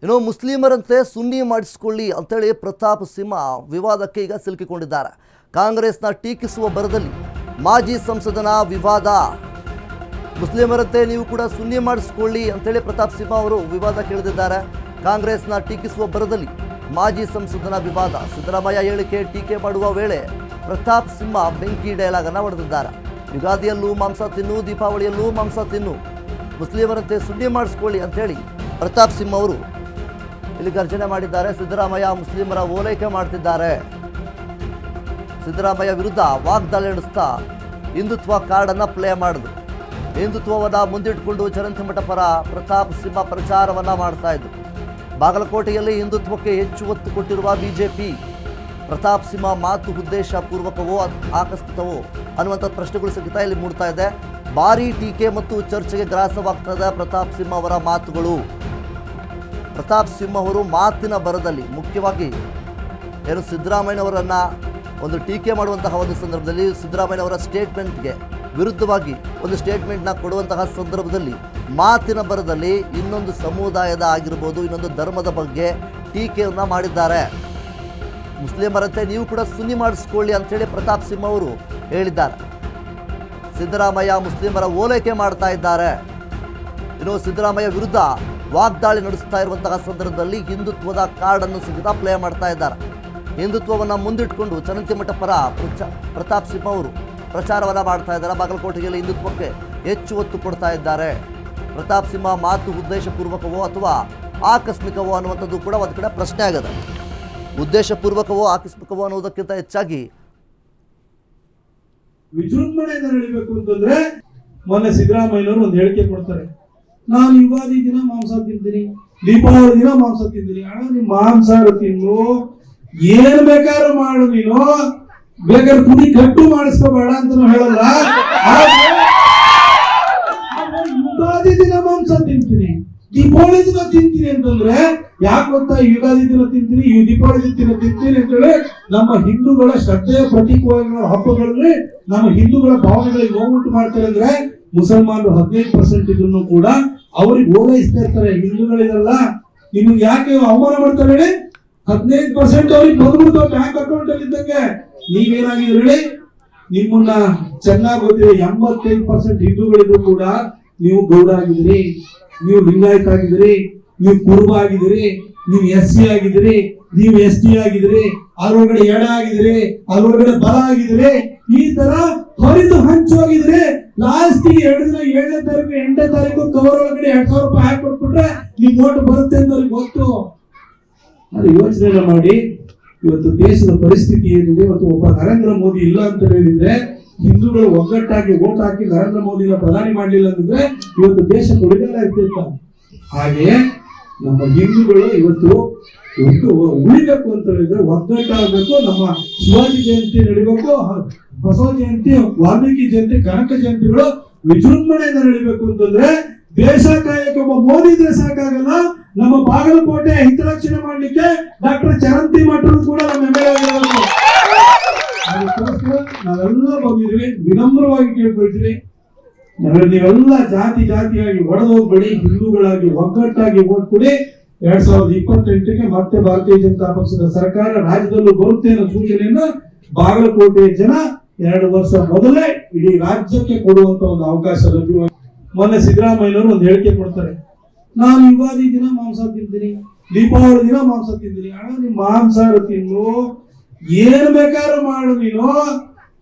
ಇನ್ನು ಮುಸ್ಲಿಮರಂತೆ ಸುನ್ನಿ ಮಾಡಿಸಿಕೊಳ್ಳಿ ಅಂತೇಳಿ ಪ್ರತಾಪ್ ಸಿಂಹ ವಿವಾದಕ್ಕೆ ಈಗ ಸಿಲುಕಿಕೊಂಡಿದ್ದಾರೆ. ಕಾಂಗ್ರೆಸ್ನ ಟೀಕಿಸುವ ಭರದಲ್ಲಿ ಮಾಜಿ ಸಂಸದನ ವಿವಾದ. ಮುಸ್ಲಿಮರಂತೆ ನೀವು ಕೂಡ ಸುನ್ನಿ ಮಾಡಿಸಿಕೊಳ್ಳಿ ಅಂತೇಳಿ ಪ್ರತಾಪ್ ಸಿಂಹ ಅವರು ವಿವಾದ ಕೇಳಿದ್ದಾರೆ. ಕಾಂಗ್ರೆಸ್ನ ಟೀಕಿಸುವ ಭರದಲ್ಲಿ ಮಾಜಿ ಸಂಸದನ ವಿವಾದ. ಸಿದ್ದರಾಮಯ್ಯ ಹೇಳಿಕೆ ಟೀಕೆ ಮಾಡುವ ವೇಳೆ ಪ್ರತಾಪ್ ಸಿಂಹ ಬೆಂಕಿ ಡೈಲಾಗ್ ಅನ್ನು ಹೊಡೆದಿದ್ದಾರೆ. ಯುಗಾದಿಯಲ್ಲೂ ಮಾಂಸ ತಿನ್ನು, ದೀಪಾವಳಿಯಲ್ಲೂ ಮಾಂಸ ತಿನ್ನು, ಮುಸ್ಲಿಮರಂತೆ ಸುನ್ನಿ ಮಾಡಿಸ್ಕೊಳ್ಳಿ ಅಂತೇಳಿ ಪ್ರತಾಪ್ ಸಿಂಹ ಅವರು ಇಲ್ಲಿ ಗರ್ಜನೆ ಮಾಡಿದ್ದಾರೆ. ಸಿದ್ದರಾಮಯ್ಯ ಮುಸ್ಲಿಮರ ಓಲೈಕೆ ಮಾಡ್ತಿದ್ದಾರೆ. ಸಿದ್ದರಾಮಯ್ಯ ವಿರುದ್ಧ ವಾಗ್ದಾಳಿ ನಡೆಸ್ತಾ ಹಿಂದುತ್ವ ಕಾರ್ಡನ್ನು ಪ್ಲೇ ಮಾಡಿದ್ರು. ಹಿಂದುತ್ವವನ್ನು ಮುಂದಿಟ್ಟುಕೊಂಡು ಚರಂತಿಮಠ ಪರ ಪ್ರತಾಪ್ ಸಿಂಹ ಪ್ರಚಾರವನ್ನು ಮಾಡ್ತಾ ಇದ್ರು. ಬಾಗಲಕೋಟೆಯಲ್ಲಿ ಹಿಂದುತ್ವಕ್ಕೆ ಹೆಚ್ಚು ಒತ್ತು ಕೊಟ್ಟಿರುವ ಬಿಜೆಪಿ ಪ್ರತಾಪ್ ಸಿಂಹ ಮಾತು ಉದ್ದೇಶ ಪೂರ್ವಕವೋ ಆಕಸ್ಮಿಕವೋ ಅನ್ನುವಂಥ ಪ್ರಶ್ನೆಗಳು ಸಹಿತ ಇಲ್ಲಿ ಮೂಡ್ತಾ ಇದೆ. ಭಾರೀ ಟೀಕೆ ಮತ್ತು ಚರ್ಚೆಗೆ ಗ್ರಾಸವಾಗ್ತದೆ ಪ್ರತಾಪ್ ಸಿಂಹ ಅವರ ಮಾತುಗಳು. ಪ್ರತಾಪ್ ಸಿಂಹ ಅವರು ಮಾತಿನ ಬರದಲ್ಲಿ ಮುಖ್ಯವಾಗಿ ಏನು ಸಿದ್ದರಾಮಯ್ಯನವರನ್ನು ಒಂದು ಟೀಕೆ ಮಾಡುವಂತಹ ಒಂದು ಸಂದರ್ಭದಲ್ಲಿ ಸಿದ್ದರಾಮಯ್ಯನವರ ಸ್ಟೇಟ್ಮೆಂಟ್ಗೆ ವಿರುದ್ಧವಾಗಿ ಒಂದು ಸ್ಟೇಟ್ಮೆಂಟ್ನ ಕೊಡುವಂತಹ ಸಂದರ್ಭದಲ್ಲಿ ಮಾತಿನ ಬರದಲ್ಲಿ ಇನ್ನೊಂದು ಸಮುದಾಯದ ಆಗಿರ್ಬೋದು, ಇನ್ನೊಂದು ಧರ್ಮದ ಬಗ್ಗೆ ಟೀಕೆಯನ್ನು ಮಾಡಿದ್ದಾರೆ. ಮುಸ್ಲಿಮರಂತೆ ನೀವು ಕೂಡ ಸುನ್ನಿ ಮಾಡಿಸ್ಕೊಳ್ಳಿ ಅಂಥೇಳಿ ಪ್ರತಾಪ್ ಸಿಂಹ ಅವರು ಹೇಳಿದ್ದಾರೆ. ಸಿದ್ದರಾಮಯ್ಯ ಮುಸ್ಲಿಮರ ಓಲೈಕೆ ಮಾಡ್ತಾ ಇದ್ದಾರೆ. ಇನ್ನು ಸಿದ್ದರಾಮಯ್ಯ ವಿರುದ್ಧ ವಾಗ್ದಾಳಿ ನಡೆಸ್ತಾ ಇರುವಂತಹ ಸಂದರ್ಭದಲ್ಲಿ ಹಿಂದುತ್ವದ ಕಾರ್ಡನ್ನು ಸಹಿತ ಪ್ಲೇ ಮಾಡ್ತಾ ಇದ್ದಾರೆ. ಹಿಂದುತ್ವವನ್ನು ಮುಂದಿಟ್ಟುಕೊಂಡು ಚರಂತಿಮಠ ಪರ ಪ್ರತಾಪ್ ಸಿಂಹ ಅವರು ಪ್ರಚಾರವನ್ನು ಮಾಡ್ತಾ ಇದ್ದಾರೆ. ಬಾಗಲಕೋಟೆಯಲ್ಲಿ ಹಿಂದುತ್ವಕ್ಕೆ ಹೆಚ್ಚು ಒತ್ತು ಕೊಡ್ತಾ ಇದ್ದಾರೆ. ಪ್ರತಾಪ್ ಸಿಂಹ ಮಾತು ಉದ್ದೇಶಪೂರ್ವಕವೋ ಅಥವಾ ಆಕಸ್ಮಿಕವೋ ಅನ್ನುವಂಥದ್ದು ಕೂಡ ಒಂದು ಕಡೆ ಪ್ರಶ್ನೆ ಆಗಿದೆ. ಉದ್ದೇಶಪೂರ್ವಕವೋ ಆಕಸ್ಮಿಕವೋ ಅನ್ನೋದಕ್ಕಿಂತ ಹೆಚ್ಚಾಗಿ ವಿಜೃಂಭಣೆಯಿಂದ ನಡೀಬೇಕು ಅಂತಂದ್ರೆ ಮೊನ್ನೆ ಸಿದ್ದರಾಮಯ್ಯನವರು ಒಂದು ಹೇಳಿಕೆ ಕೊಡ್ತಾರೆ. ನಾನು ಯುಗಾದಿ ದಿನ ಮಾಂಸ ತಿಂತೀನಿ, ದೀಪಾವಳಿ ದಿನ ಮಾಂಸ ತಿಂತೀನಿ. ಅಣ್ಣ ನೀನ್ ಮಾಂಸಾಹಾರ ತಿನ್ನು, ಏನ್ ಬೇಕಾದ್ರೂ ಮಾಡು, ನೀನು ಬೇಕಾದ್ರೆ ತುದಿ ಕಟ್ಟು ಮಾಡಿಸ್ಕೋಬೇಡ ಅಂತ ಹೇಳಲ್ಲ. ಯುಗಾದಿ ದಿನ ಮಾಂಸ ತಿಂತೀನಿ, ದೀಪಾವಳಿ ದಿನ ತಿಂತೀನಿ ಅಂತಂದ್ರೆ ಯಾಕೆ ಗೊತ್ತಾ? ಯುಗಾದಿ ದಿನ ತಿಂತೀನಿ, ದೀಪಾವಳಿ ದಿನ ತಿಂತೀನಿ ಅಂತೇಳಿ ನಮ್ಮ ಹಿಂದೂಗಳ ಶ್ರದ್ಧೆಯ ಪ್ರತೀಕವಾಗಿರುವ ಹಬ್ಬಗಳಲ್ಲಿ ನಮ್ಮ ಹಿಂದೂಗಳ ಭಾವನೆಗಳಿಗೆ ನೋವುಂಟು ಮಾಡ್ತಾರೆ. ಅಂದ್ರೆ ಮುಸಲ್ಮಾನರು 15% ಇದ್ರು ಕೂಡ ಅವ್ರಿಗೆ ಓಲೈಸ್ತಾ ಇರ್ತಾರೆ. ಹಿಂದೂಗಳಿದಲ್ಲ, ನಿಮ್ಗೆ ಯಾಕೆ ಅವಮಾನ ಮಾಡ್ತಾರೆ ಹೇಳಿ? 15% ಅವ್ರಿಗೆ ಬಂದ್ಬಿಡ್ತಾವ ಬ್ಯಾಂಕ್ ಅಕೌಂಟ್ ಅಲ್ಲಿ ಇದ್ದಂಗೆ. ನೀವೇನಾಗಿದ್ರು ಹೇಳಿ? ನಿಮ್ಮನ್ನ ಚೆನ್ನಾಗಿ ಗೊತ್ತಿದೆ, 85% ಹಿಂದೂಗಳಿದ್ರು ಕೂಡ ನೀವು ಗೌಡ ಆಗಿದ್ದೀರಿ, ನೀವು ಲಿಂಗಾಯತ ಆಗಿದ್ದೀರಿ, ನೀವು ಕುರುಬ ಆಗಿದ್ದೀರಿ, ನೀವು SC ಆಗಿದ್ದೀರಿ, ನೀವು ST ಆಗಿದ್ದೀರಿ, ಅದ್ರೊಳಗಡೆ ಎಡ ಆಗಿದ್ದೀರಿ, ಅದ್ರೊಳಗಡೆ ಬಲ ಆಗಿದ್ದೀರಿ. ಈ ತರ ಹರಿದು ಹಂಚೋಗಿದ್ರೆ ಲಾಸ್ಟಿಗೆ 2 ದಿನ 7ನೇ ತಾರೀಕು 8ನೇ ತಾರೀಕು ಕವರ್ ಒಳಗಡೆ 2000 ರೂಪಾಯಿ ಹಾಕಿ ಕೊಟ್ಬಿಟ್ರೆ ನಿಮ್ ಓಟ್ ಬರುತ್ತೆ ಅಂತ ಅವ್ರಿಗೆ ಗೊತ್ತು. ಅದು ಯೋಚನೆ ಮಾಡಿ. ಇವತ್ತು ದೇಶದ ಪರಿಸ್ಥಿತಿ ಏನಿದೆ, ಇವತ್ತು ಒಬ್ಬ ನರೇಂದ್ರ ಮೋದಿ ಇಲ್ಲ ಅಂತ ಹೇಳಿದ್ರೆ, ಹಿಂದೂಗಳು ಒಗ್ಗಟ್ಟಾಗಿ ಓಟ್ ಹಾಕಿ ನರೇಂದ್ರ ಮೋದಿನ ಪ್ರಧಾನಿ ಮಾಡಲಿಲ್ಲ ಅಂತಂದ್ರೆ ಇವತ್ತು ದೇಶ ಕೊಡುಗೆಲ್ಲ ಇರ್ತಿರ್ತ. ಹಾಗೆಯೇ ನಮ್ಮ ಹಿಂದೂಗಳು ಇವತ್ತು ಉಳಿಬೇಕು ಅಂತ ಹೇಳಿದ್ರೆ ಒಗ್ಗಟ್ಟಾಗಬೇಕು. ನಮ್ಮ ಶಿವಾಜಿ ಜಯಂತಿ ನಡಿಬೇಕು, ಬಸವ ಜಯಂತಿ, ವಾಲ್ಮೀಕಿ ಜಯಂತಿ, ಕನಕ ಜಯಂತಿಗಳು ವಿಜೃಂಭಣೆಯಿಂದ ನಡಿಬೇಕು ಅಂತಂದ್ರೆ ದೇಶ ಕಾಯಕ್ಕೆ ಒಬ್ಬ ಮೋದಿ ಇದ್ರೆ ಸಾಕಾಗಲ್ಲ. ನಮ್ಮ ಬಾಗಲಕೋಟೆ ಹಿತರಕ್ಷಣೆ ಮಾಡ್ಲಿಕ್ಕೆ ಡಾಕ್ಟರ್ ಚರಂತಿಮಠರು ಕೂಡ ನಮ್ಮ ಎಮ್ಮೆಲ್ಲೆ. ಅದಕ್ಕೋಸ್ಕರ ನಾವೆಲ್ಲ ಬಂದಿದ್ದೀವಿ, ವಿನಮ್ರವಾಗಿ ಕೇಳ್ಕೊಳ್ತೀವಿ. ನೀವೆಲ್ಲ ಜಾತಿಯಾಗಿ ಒಡೆದೋಗ್ಬೇಡಿ, ಹಿಂದೂಗಳಾಗಿ ಒಗ್ಗಟ್ಟಾಗಿ ಓಟ್ ಕೊಡಿ. 2028ಕ್ಕೆ ಮತ್ತೆ ಭಾರತೀಯ ಜನತಾ ಪಕ್ಷದ ಸರ್ಕಾರ ರಾಜ್ಯದಲ್ಲೂ ಬರುತ್ತೆ ಅನ್ನೋ ಸೂಚನೆಯನ್ನ ಬಾಗಲಕೋಟೆ ಜನ 2 ವರ್ಷ ಮೊದಲೇ ಇಡೀ ರಾಜ್ಯಕ್ಕೆ ಕೊಡುವಂತ ಒಂದು ಅವಕಾಶ ಲಭ್ಯವಾಗಿ. ಮೊನ್ನೆ ಸಿದ್ದರಾಮಯ್ಯನವರು ಒಂದು ಹೇಳಿಕೆ ಕೊಡ್ತಾರೆ. ನಾನು ಯುಗಾದಿ ದಿನ ಮಾಂಸ ತಿಂತೀನಿ, ದೀಪಾವಳಿ ದಿನ ಮಾಂಸ ತಿಂತೀನಿ. ಅಣ್ಣ ನೀನ್ ಮಾಂಸಾಹಾರ ತಿನ್ನು, ಏನ್ ಬೇಕಾದ್ರೂ ಮಾಡು, ನೀನು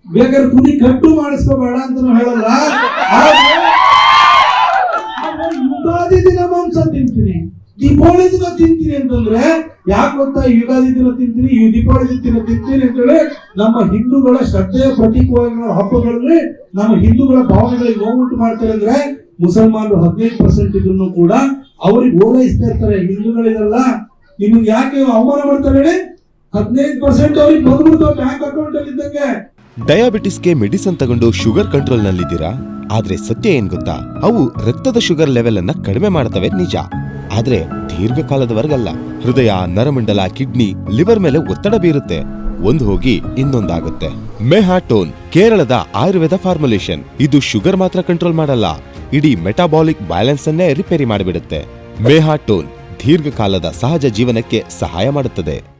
ಬೇಕಾದ್ರೆ ತುದಿ ಕಟ್ಟು ಮಾಡಿಸ್ಕೋಬೇಡ ಅಂತ ಹೇಳಲ್ಲ. ಯುಗಾದಿ ದಿನ ಮಾಂಸ ತಿಂತೀನಿ, ದೀಪಾವಳಿ ದಿನ ತಿಂತೀನಿ ಅಂತಂದ್ರೆ ಯಾಕೆ ಗೊತ್ತಾ? ಯುಗಾದಿ ದಿನ ತಿಂತೀನಿ, ದೀಪಾವಳಿ ದಿನ ತಿಂತೀನಿ ಅಂತೇಳಿ ನಮ್ಮ ಹಿಂದೂಗಳ ಶ್ರದ್ಧೆಯ ಪ್ರತೀಕವಾಗಿರುವ ಹಬ್ಬಗಳಲ್ಲಿ ನಮ್ಮ ಹಿಂದೂಗಳ ಭಾವನೆಗಳಿಗೆ ನೋವುಂಟು ಮಾಡ್ತಾರೆ. ಅಂದ್ರೆ ಮುಸಲ್ಮಾನರು 15% ಇದ್ರು ಕೂಡ ಅವ್ರಿಗೆ ಓಲೈಸ್ತಾ ಇರ್ತಾರೆ. ಹಿಂದೂಗಳಿದಲ್ಲ, ನಿಮ್ಗೆ ಯಾಕೆ ಅವಮಾನ ಮಾಡ್ತಾರೆ ಹೇಳಿ? 15% ಅವ್ರಿಗೆ ಬಂದ್ಬಿಡ್ತಾವ ಬ್ಯಾಂಕ್ ಅಕೌಂಟ್ ಅಲ್ಲಿ ಇದ್ದಂಗೆ. ಡಯಾಬಿಟಿಸ್ಗೆ ಮೆಡಿಸಿನ್ ತಗೊಂಡು ಶುಗರ್ ಕಂಟ್ರೋಲ್ ನಲ್ಲಿದ್ದೀರಾ? ಆದ್ರೆ ಸತ್ಯ ಏನ್ ಗೊತ್ತಾ? ಅವು ರಕ್ತದ ಶುಗರ್ ಲೆವೆಲ್ ಅನ್ನ ಕಡಿಮೆ ಮಾಡ್ತವೆ ನಿಜ, ಆದ್ರೆ ದೀರ್ಘಕಾಲದವರೆಗಲ್ಲ. ಹೃದಯ, ನರಮಂಡಲ, ಕಿಡ್ನಿ, ಲಿವರ್ ಮೇಲೆ ಒತ್ತಡ ಬೀರುತ್ತೆ. ಒಂದು ಹೋಗಿ ಇನ್ನೊಂದಾಗುತ್ತೆ. ಮೆಹಾಟೋನ್ ಕೇರಳದ ಆಯುರ್ವೇದ ಫಾರ್ಮುಲೇಷನ್. ಇದು ಶುಗರ್ ಮಾತ್ರ ಕಂಟ್ರೋಲ್ ಮಾಡಲ್ಲ, ಇಡೀ ಮೆಟಾಬಾಲಿಕ್ ಬ್ಯಾಲೆನ್ಸ್ ಅನ್ನೇ ರಿಪೇರಿ ಮಾಡಿಬಿಡುತ್ತೆ. ಮೆಹಾಟೋನ್ ದೀರ್ಘಕಾಲದ ಸಹಜ ಜೀವನಕ್ಕೆ ಸಹಾಯ ಮಾಡುತ್ತದೆ.